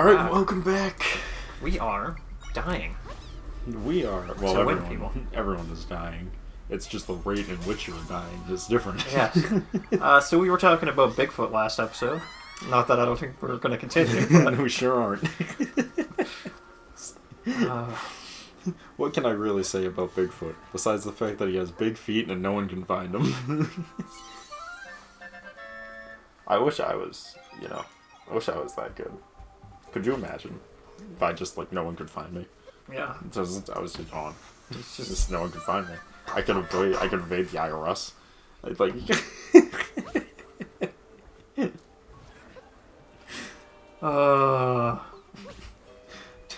Alright, welcome back. We are dying. We are. Well, So everyone is dying. It's just the rate in which you're dying is different. Yes. So we were talking about Bigfoot last episode. Not that I don't think we're going to continue. But... we sure aren't. What can I really say about Bigfoot, besides the fact that he has big feet and no one can find him? I wish I was that good. Could you imagine if I just, no one could find me? Yeah. I was just gone. It's just no one could find me. I could evade the IRS.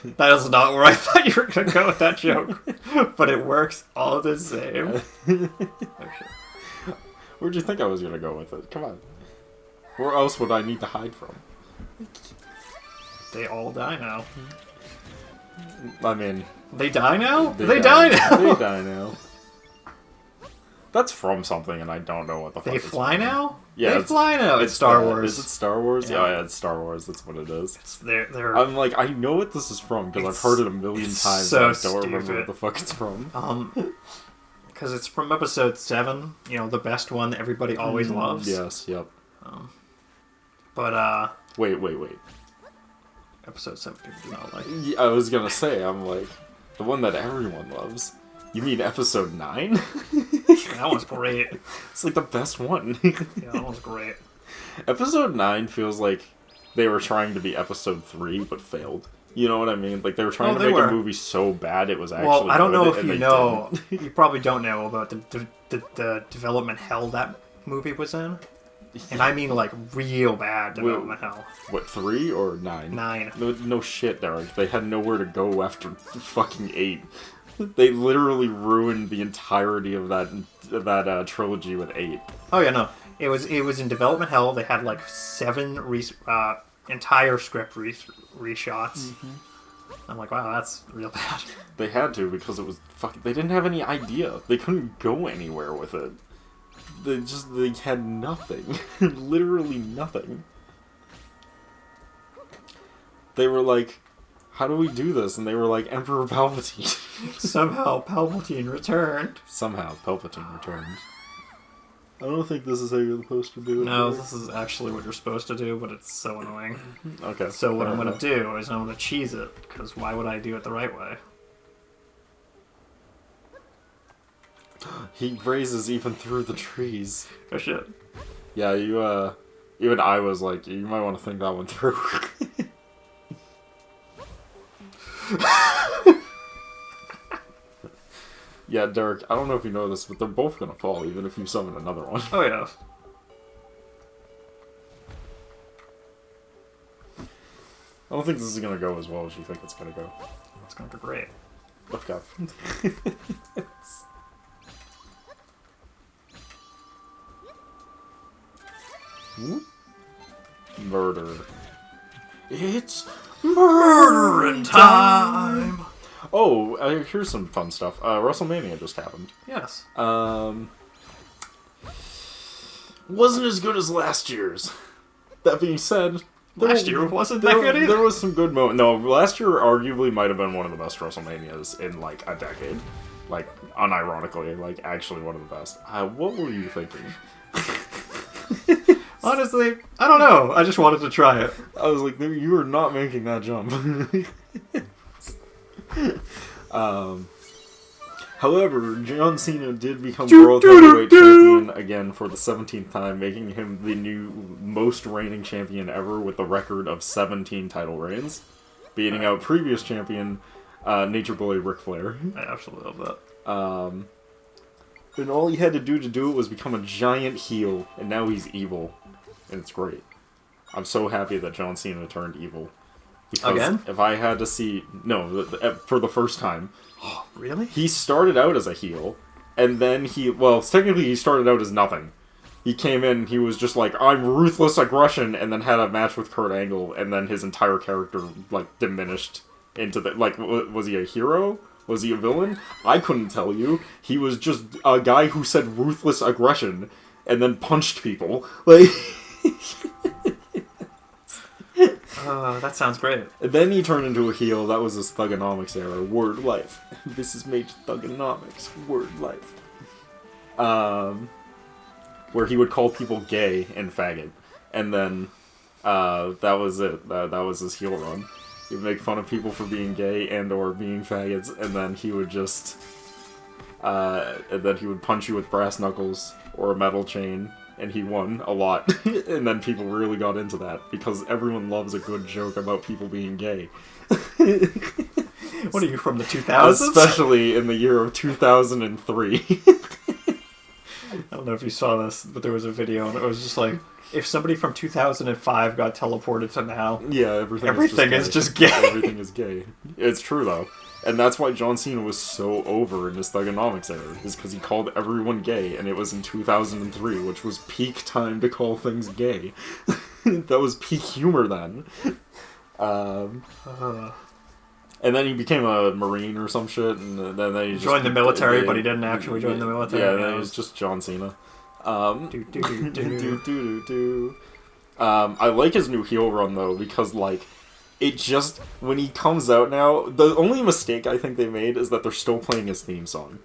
That is not where I thought you were going to go with that joke. But it works all the same. Where'd you think I was going to go with it? Come on. Where else would I need to hide from? They all die now. I mean... They die now? They die now! They die now. That's from something, and I don't know what the fuck They fly now? Yeah, they fly now. It's Star Wars. Is it Star Wars? Yeah. Yeah, it's Star Wars. That's what it is. They're... I'm like, I know what this is from, because I've heard it a million times, so and I don't remember what the fuck it's from. Because it's from episode 7, the best one that everybody always loves. Yes, yep. Wait. Episode 7 people do not like. Yeah, I was gonna say, I'm like, the one that everyone loves. You mean episode 9? That one's great. It's like the best one. Yeah, that one's great. Episode 9 feels like they were trying to be episode 3, but failed. You know what I mean? Like, they were trying to make a movie so bad it was actually Well, I don't good, know if you know. You probably don't know about the development hell that movie was in. And I mean, real bad development hell. What, 3 or 9? 9. No shit, Derek. They had nowhere to go after fucking 8. They literally ruined the entirety of that trilogy with 8. Oh yeah, no. It was in development hell. They had 7 entire script reshots. Mm-hmm. I'm like, wow, that's real bad. They had to because it was fucking. They didn't have any idea. They couldn't go anywhere with it. They had nothing. Literally nothing. They were like, how do we do this? And they were like, Emperor Palpatine. Somehow Palpatine returned. I don't think this is how you're supposed to do it. No, this is actually what you're supposed to do, but it's so annoying. Okay. So what I'm going to do is I'm going to cheese it, because why would I do it the right way? He grazes even through the trees. Oh shit. Yeah, even I was like, you might want to think that one through. Yeah, Derek, I don't know if you know this, but they're both gonna fall, even if you summon another one. Oh, yeah. I don't think this is gonna go as well as you think it's gonna go. It's gonna go great. Look up. Murder. It's murdering time! Oh, here's some fun stuff. WrestleMania just happened. Yes. Wasn't as good as last year's. That being said... Last year wasn't that good either? There was some good moments. No, last year arguably might have been one of the best WrestleManias in, a decade. Unironically, actually one of the best. What were you thinking? Honestly, I don't know. I just wanted to try it. I was like, you are not making that jump. However, John Cena did become World Heavyweight Champion again for the 17th time, making him the new most reigning champion ever with a record of 17 title reigns, beating out previous champion Nature Boy Ric Flair. I absolutely love that. And all he had to do it was become a giant heel, and now he's evil, and it's great. I'm so happy that John Cena turned evil. Because again? If I had to see... No, for the first time. Oh, really? He started out as a heel, and then technically he started out as nothing. He came in, he was just like, I'm ruthless aggression, and then had a match with Kurt Angle, and then his entire character, diminished into the... was he a hero? Was he a villain? I couldn't tell you. He was just a guy who said ruthless aggression, and then punched people. That sounds great. And then he turned into a heel. That was his Thugonomics era. Word life. This is Major Thugonomics. Word life. Where he would call people gay and faggot. And then that was it. That was his heel run. He'd make fun of people for being gay and or being faggots, and then he would just and then he would punch you with brass knuckles or a metal chain, and he won a lot. And then people really got into that because everyone loves a good joke about people being gay. What are you, from the 2000s? Especially in the year of 2003. I don't know if you saw this, but there was a video and it was just like, if somebody from 2005 got teleported to now, yeah, everything is just gay. Everything is gay. It's true though, and that's why John Cena was so over in his Thugonomics era, is because he called everyone gay, and it was in 2003, which was peak time to call things gay. That was peak humor then. And then he became a Marine or some shit, and then he just joined the military, but he didn't actually join the military. Yeah, then he was just John Cena. I like his new heel run though, because like it just, when he comes out now, the only mistake I think they made is that they're still playing his theme song.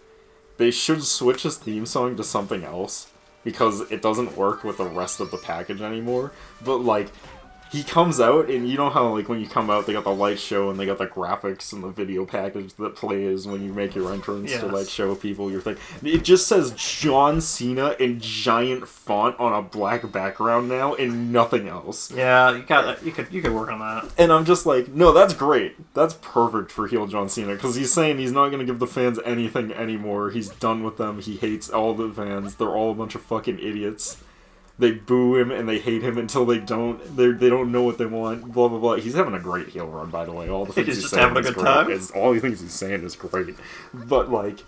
They should switch his theme song to something else, because it doesn't work with the rest of the package anymore. But like, he comes out, and you know how, like, when you come out, they got the light show, and they got the graphics and the video package that plays when you make your entrance to, like, show people your thing. It just says John Cena in giant font on a black background now, and nothing else. Yeah, you could work on that. And I'm just like, no, that's great. That's perfect for heel John Cena, because he's saying he's not going to give the fans anything anymore. He's done with them. He hates all the fans. They're all a bunch of fucking idiots. They boo him and they hate him until they don't. They don't know what they want. Blah blah blah. He's having a great heel run, by the way. All the things he's just saying having a is good great. time. All the things he's saying is great. But like,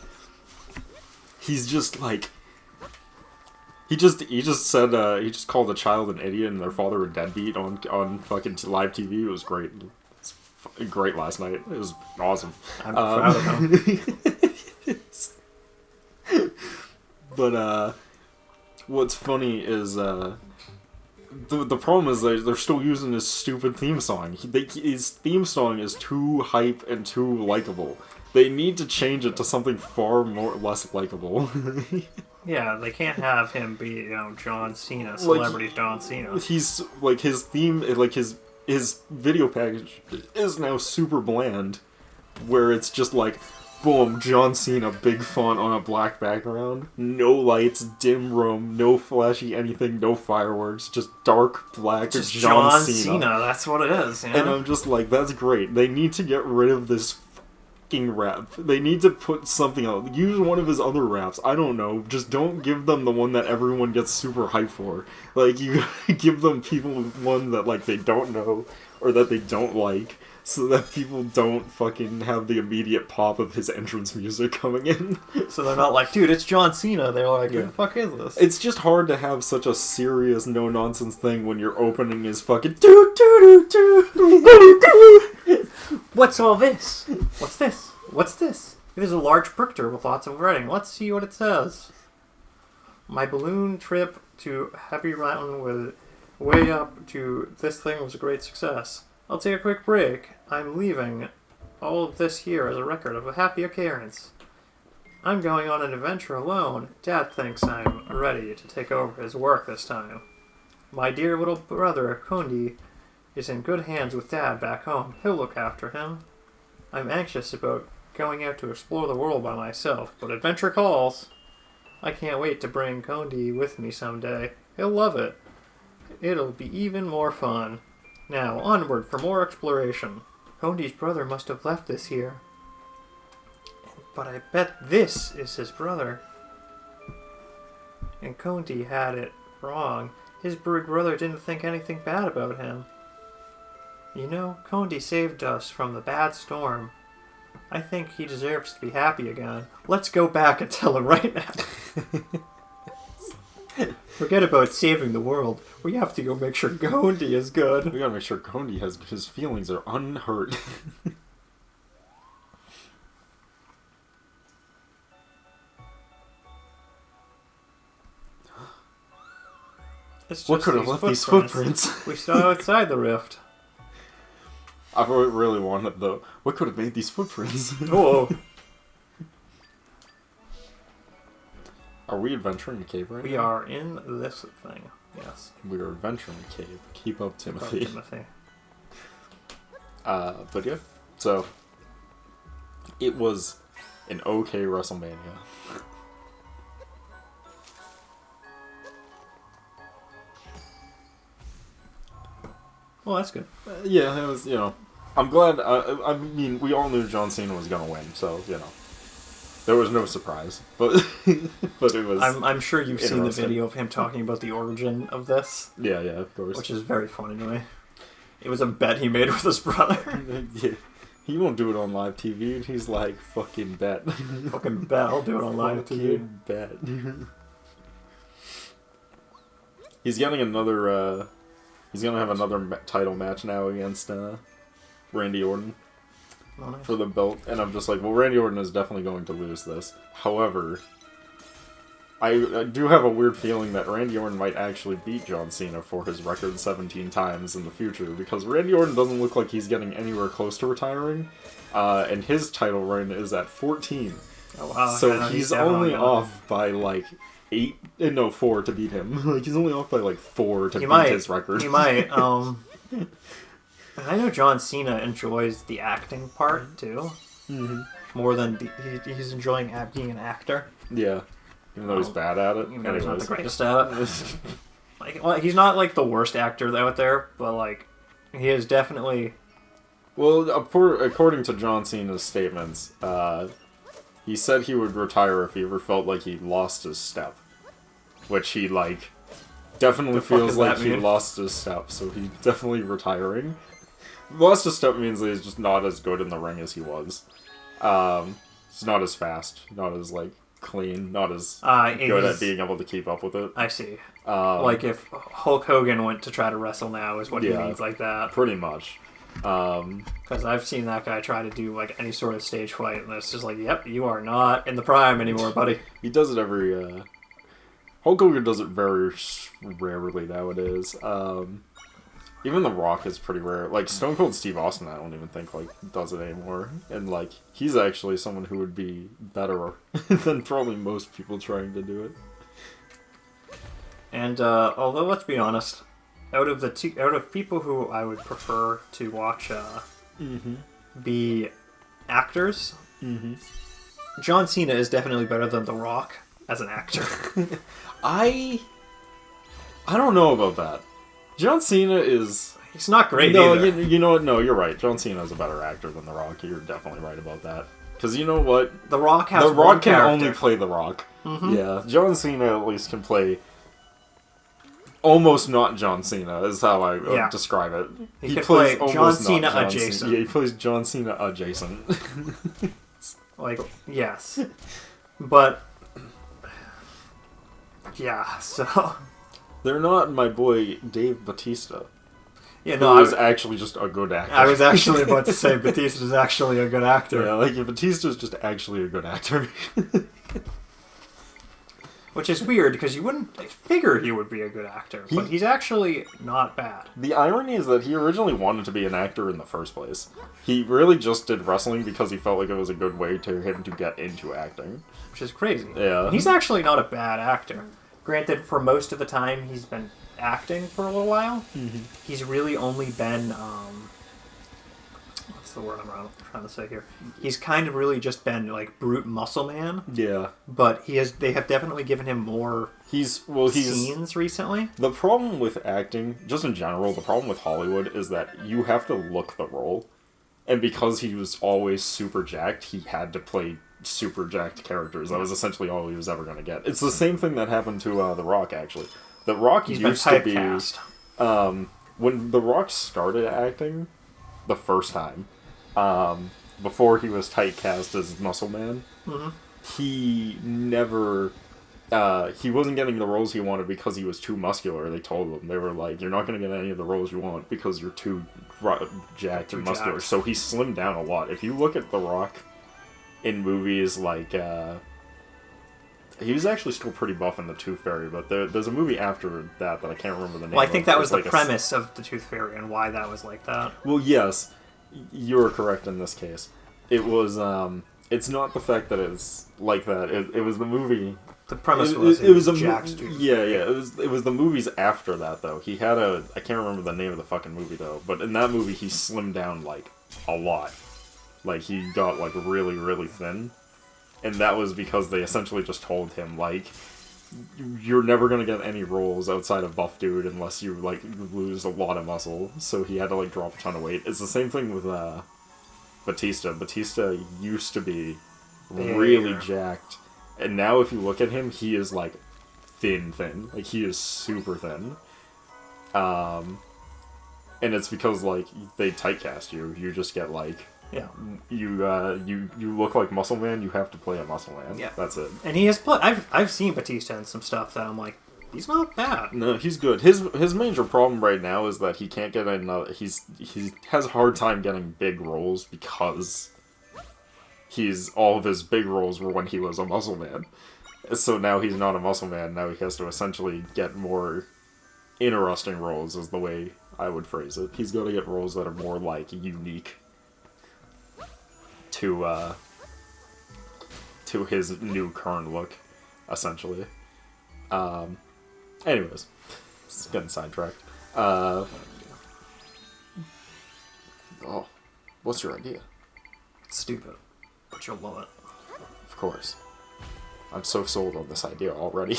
he's just like, he just said he just called a child an idiot and their father a deadbeat on fucking live TV. It was great. It's great last night. It was awesome. I'm proud of him. But what's funny is the problem is they're still using his stupid theme song. His theme song is too hype and too likable. They need to change it to something far less likable. Yeah, they can't have him be, John Cena, celebrity John Cena. He's like, his theme, like his video package is now super bland, where it's just like, boom, John Cena, big font on a black background, no lights, dim room, no flashy anything, no fireworks, just dark black Just John Cena. That's what it is. And I'm just like, that's great. They need to get rid of this fucking rap. They need to put something else. Use one of his other raps. I don't know. Just don't give them the one that everyone gets super hyped for. Like, you gotta give them people one that, like, they don't know or that they don't like, so that people don't fucking have the immediate pop of his entrance music coming in. So they're not like, dude, it's John Cena. They're like, who the fuck is this? It's just hard to have such a serious, no-nonsense thing when your opening is fucking doo-doo-doo-doo. What's all this? What's this? What's this? It is a large picture with lots of writing. Let's see what it says. My balloon trip to Happy Mountain with way up to this thing was a great success. I'll take a quick break. I'm leaving all of this here as a record of a happy occurrence. I'm going on an adventure alone. Dad thinks I'm ready to take over his work this time. My dear little brother, Kondi, is in good hands with Dad back home. He'll look after him. I'm anxious about going out to explore the world by myself, but adventure calls. I can't wait to bring Kondi with me someday. He'll love it. It'll be even more fun. Now, onward for more exploration. Kondi's brother must have left this here. But I bet this is his brother. And Kondi had it wrong. His big brother didn't think anything bad about him. You know, Kondi saved us from the bad storm. I think he deserves to be happy again. Let's go back and tell him right now. Forget about saving the world. We have to go make sure Kondi is good. We gotta make sure Kondi has his feelings are unhurt. What could have left these footprints? We saw outside the rift. I really wanted the... What could have made these footprints? Whoa. Are we adventuring the cave right We now? are in this thing. Yes. We are adventuring the cave. Keep up, Timothy. Timothy. But yeah, so... It was an okay WrestleMania. Well, that's good. Yeah, it was, you know... I'm glad... I mean, we all knew John Cena was gonna win, so, you know... There was no surprise, but but it was... I'm sure you've seen the interesting. video of him talking about the origin of this, Yeah, of course. which is very funny to me. It was a bet he made with his brother. Yeah. He won't do it on live TV, and he's like, fucking bet. Fucking bet, I'll do it on live TV. Fucking bet. He's getting another, he's gonna have another title match now against, Randy Orton. Oh, nice. For the belt, and I'm just like, well, Randy Orton is definitely going to lose this. However, I do have a weird feeling that Randy Orton might actually beat John Cena for his record 17 times in the future, because Randy Orton doesn't look like he's getting anywhere close to retiring, and his title reign is at 14. Oh, wow. So Yeah, he's definitely only off by like 4 to beat him. Like, he's only off by like 4 to beat his record. He might. And I know John Cena enjoys the acting part too, more than he's enjoying being an actor. Yeah, even though he's bad at it. Even though he's not the Anyways. greatest at it. Like, well, he's not like the worst actor out there, but like, he is definitely. Well, according to John Cena's statements, he said he would retire if he ever felt like he lost his step, which he like definitely The fuck feels does like that he mean? lost his step, so he's definitely retiring. Lost his step means that he's just not as good in the ring as he was. He's not as fast, not as like clean, not as good at being able to keep up with it. I see. Like if Hulk Hogan went to try to wrestle now, is what he means like that. Pretty much. Because I've seen that guy try to do like any sort of stage fight, and it's just like, yep, you are not in the prime anymore, buddy. He does it every. Hulk Hogan does it very rarely nowadays. Even The Rock is pretty rare. Like, Stone Cold Steve Austin, I don't even think, like, does it anymore. And, like, he's actually someone who would be better than probably most people trying to do it. And, although, let's be honest, out of people who I would prefer to watch, be actors, John Cena is definitely better than The Rock as an actor. I don't know about that. John Cena is... He's not great no, either. you know what? No, you're right. John Cena is a better actor than The Rock. You're definitely right about that. Because you know what? The Rock has The Rock can character. only play The Rock. Yeah, John Cena at least can play almost not John Cena, is how I would describe it. He could play John Cena adjacent. Yeah, he plays John Cena adjacent. Like, yes. But, yeah, so... They're not my boy Dave Bautista. Yeah, who is actually just a good actor. I was actually about to say Batista's actually a good actor. Yeah, like Batista's just actually a good actor. Which is weird, because you wouldn't figure he would be a good actor, but he's actually not bad. The irony is that he originally wanted to be an actor in the first place. He really just did wrestling because he felt like it was a good way to him to get into acting. Which is crazy. Yeah. And he's actually not a bad actor. Granted, for most of the time he's been acting for a little while, he's really only been, what's the word I'm trying to say here? He's kind of really just been, like, brute muscle man. Yeah. But they have definitely given him more scenes recently. The problem with acting, just in general, the problem with Hollywood is that you have to look the role. And because he was always super jacked, he had to play super jacked characters. That was essentially all he was ever going to get. It's the same thing that happened to The Rock, actually. The Rock used to be... when The Rock started acting the first time, before he was typecast as Muscle Man, he never... he wasn't getting the roles he wanted because he was too muscular, they told him. They were like, you're not going to get any of the roles you want because you're too jacked and muscular. Jacked. So he slimmed down a lot. If you look at The Rock in movies like... he was actually still pretty buff in The Tooth Fairy, but there's a movie after that I can't remember the name Well, I think of. that was It's the premise of The Tooth Fairy and why that was like that. Well, yes. You were correct in this case. It was, it's not the fact that it's like that. It was the movie. The premise It was a Jack's dude. Yeah. It was the movies after that though. He had I can't remember the name of the fucking movie though, but in that movie he slimmed down like a lot. Like he got like really, really thin. And that was because they essentially just told him like, you're never gonna get any roles outside of buff dude unless you like lose a lot of muscle. So he had to like drop a ton of weight. It's the same thing with Batista. Batista used to be really jacked, and now if you look at him, he is like thin. Like he is super thin. And it's because like they typecast you. You just get like. Yeah. You look like Muscle Man. You have to play a Muscle Man. Yeah, that's it. And he has I've seen Batista in some stuff that I'm like, he's not bad. No, he's good. His major problem right now is that he can't get another. He has a hard time getting big roles because all of his big roles were when he was a Muscle Man. So now he's not a Muscle Man. Now he has to essentially get more interesting roles, is the way I would phrase it. He's got to get roles that are more like unique to his new current look, essentially. Anyways, it's getting sidetracked. Oh, what's your idea? It's stupid, but you'll love it. Of course. I'm so sold on this idea already.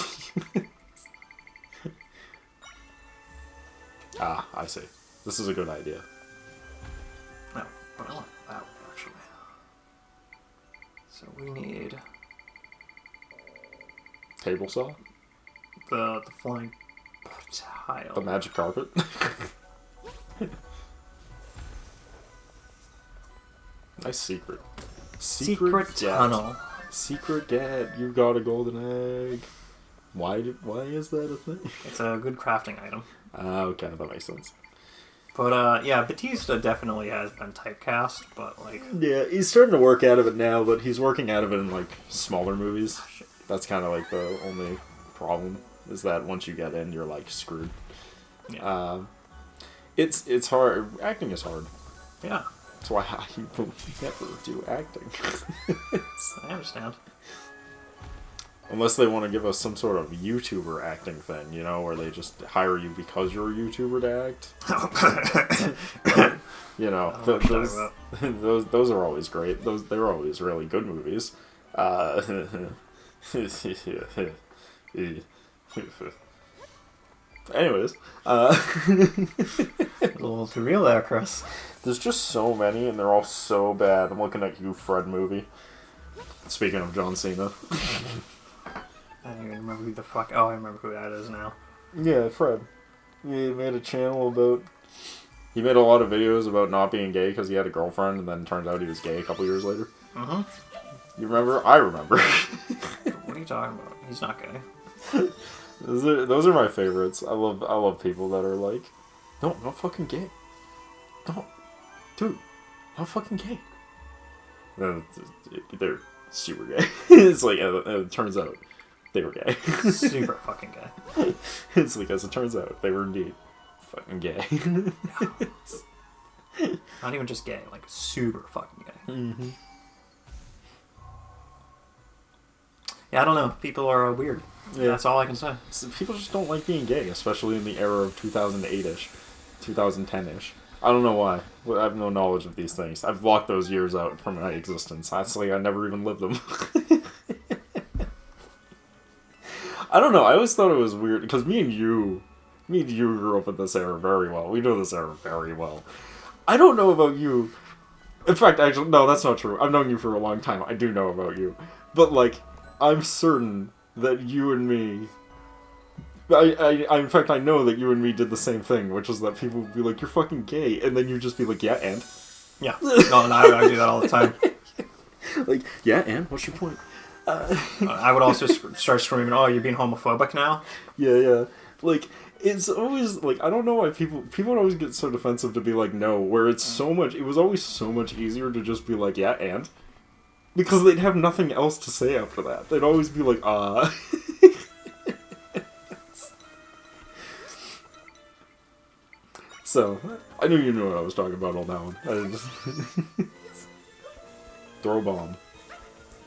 I see. This is a good idea. No, but I like that one, actually. So we need... Table saw? The flying tile. The magic carpet? Nice secret. Secret tunnel. Secret dad, you got a golden egg. Why is that a thing? It's a good crafting item. Okay, that makes sense. But, yeah, Batista definitely has been typecast, but, like... Yeah, he's starting to work out of it now, but he's working out of it in, like, smaller movies. That's kind of, like, the only problem, is that once you get in, you're, like, screwed. Yeah. It's hard. Acting is hard. Yeah. That's why I will never do acting. I understand. Unless they want to give us some sort of YouTuber acting thing, you know, where they just hire you because you're a YouTuber to act. You know, those are always great. They're always really good movies. Anyways, a little too real there, Chris. There's just so many, and they're all so bad. I'm looking at you, Fred movie. Speaking of John Cena. I don't even remember who the fuck... Oh, I remember who that is now. Yeah, Fred. He made a channel about... He made a lot of videos about not being gay because he had a girlfriend, and then it turns out he was gay a couple years later. Uh-huh. You remember? I remember. What are you talking about? He's not gay. Those are my favorites. I love people that are like, no, I'm not fucking gay. No. Dude, I'm not fucking gay. They're super gay. It's like, it turns out they were gay. Super fucking gay. It's like, as it turns out, they were indeed fucking gay. Not even just gay, like super fucking gay. Mm-hmm. Yeah, I don't know. People are weird. Yeah. That's all I can say. So people just don't like being gay, especially in the era of 2008-ish, 2010-ish. I don't know why. I have no knowledge of these things. I've blocked those years out from my existence. Honestly, I never even lived them. I don't know. I always thought it was weird because me and you grew up in this era very well. We know this era very well. I don't know about you. In fact, actually, no, that's not true. I've known you for a long time. I do know about you. But, like, I'm certain that you and me... in fact, I know that you and me did the same thing, which was that people would be like, you're fucking gay, and then you'd just be like, yeah, and? Yeah. No, I do that all the time. Like, yeah, and? What's your point? I would also start screaming, oh, you're being homophobic now? Yeah. Like, it's always, like, I don't know why people would always get so defensive to be like, no, where it was always so much easier to just be like, yeah, and? Because they'd have nothing else to say after that. They'd always be like, So, I knew you knew what I was talking about on that one. I didn't just... Throw bomb.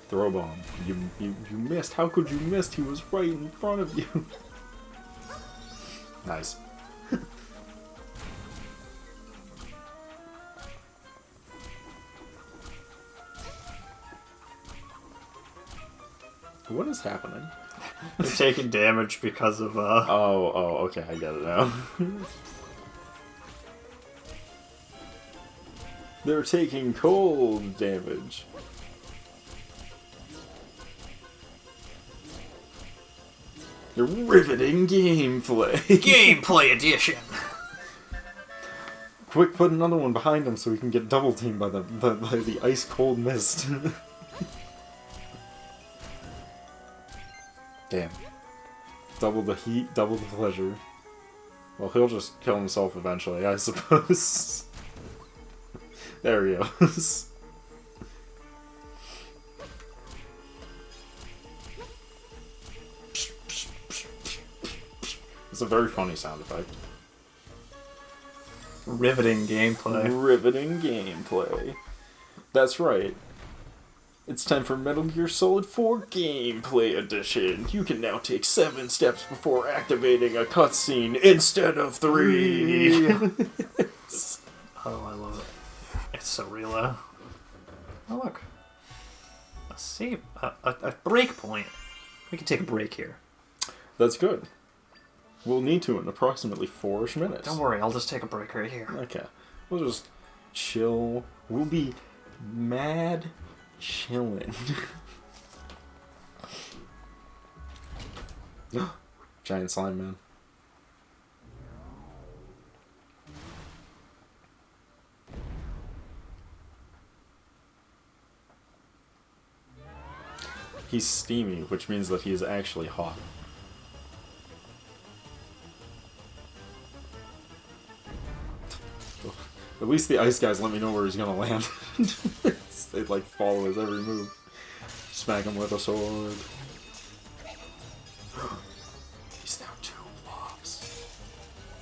Throw bomb. You missed. How could you miss? He was right in front of you. Nice. What is happening? They're taking damage because of, Oh, okay, I get it now. They're taking cold damage. They're riveting gameplay. Gameplay edition! Quick, put another one behind him so we can get double teamed by the ice cold mist. Damn. Double the heat, double the pleasure. Well, he'll just kill himself eventually, I suppose. There he goes. It's a very funny sound effect. Riveting gameplay. Riveting gameplay. That's right. It's time for Metal Gear Solid 4 Gameplay Edition. You can now take 7 steps before activating a cutscene instead of 3. Oh, I love it. It's so real, though. Oh, look. A save. A break point. We can take a break here. That's good. We'll need to in approximately 4-ish minutes. Don't worry, I'll just take a break right here. Okay. We'll just chill. We'll be mad chillin'. Giant slime man. He's steamy, which means that he is actually hot. At least the ice guys let me know where he's gonna land. They'd like follow his every move. Smack him with a sword. He's now 2 blobs.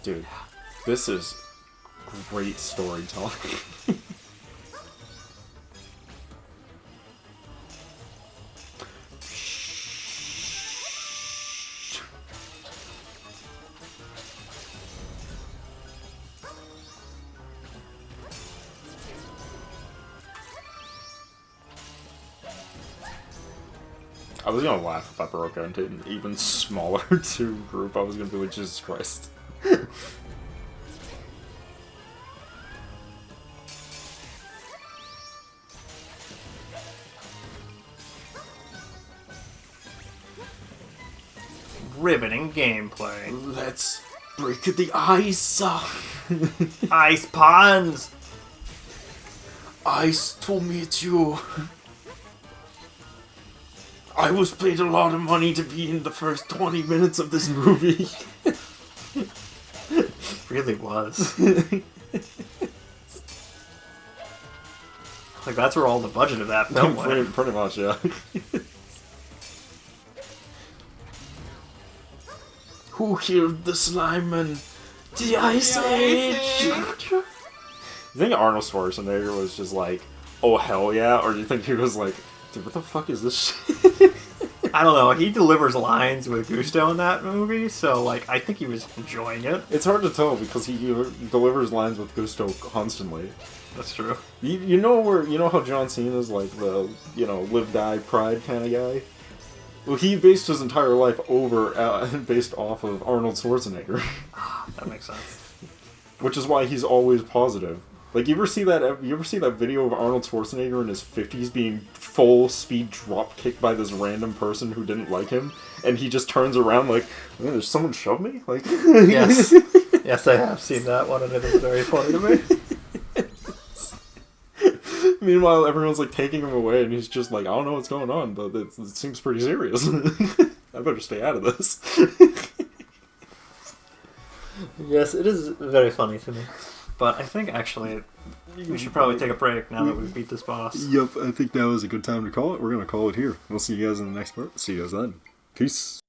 Dude, this is great storytelling. I was gonna laugh if I broke out into an even smaller 2 group. I was gonna be like, Jesus Christ. Riveting gameplay. Let's break the ice. Ice ponds! Ice to meet you. I was paid a lot of money to be in the first 20 minutes of this movie. Really was. Like, that's where all the budget of that film went. Pretty much, yeah. Who killed the slime man? The Ice Age! You think Arnold Schwarzenegger was just like, oh hell yeah? Or do you think he was like, dude, what the fuck is this shit? I don't know. He delivers lines with gusto in that movie, so like I think he was enjoying it. It's hard to tell because he delivers lines with gusto constantly. That's true. You know how John Cena's like the live die pride kind of guy. Well, he based his entire life based off of Arnold Schwarzenegger. That makes sense. Which is why he's always positive. Like, you ever see that video of Arnold Schwarzenegger in his 50s being full speed drop kicked by this random person who didn't like him, and he just turns around like, "Man, there's someone shove me?" Like, yes, yes, I have seen that one, and it is very funny to me. Meanwhile, everyone's like taking him away, and he's just like, "I don't know what's going on, but it seems pretty serious. I better stay out of this." Yes, it is very funny to me. But I think, actually, we should probably take a break now that we've beat this boss. Yep, I think now is a good time to call it. We're going to call it here. We'll see you guys in the next part. See you guys then. Peace.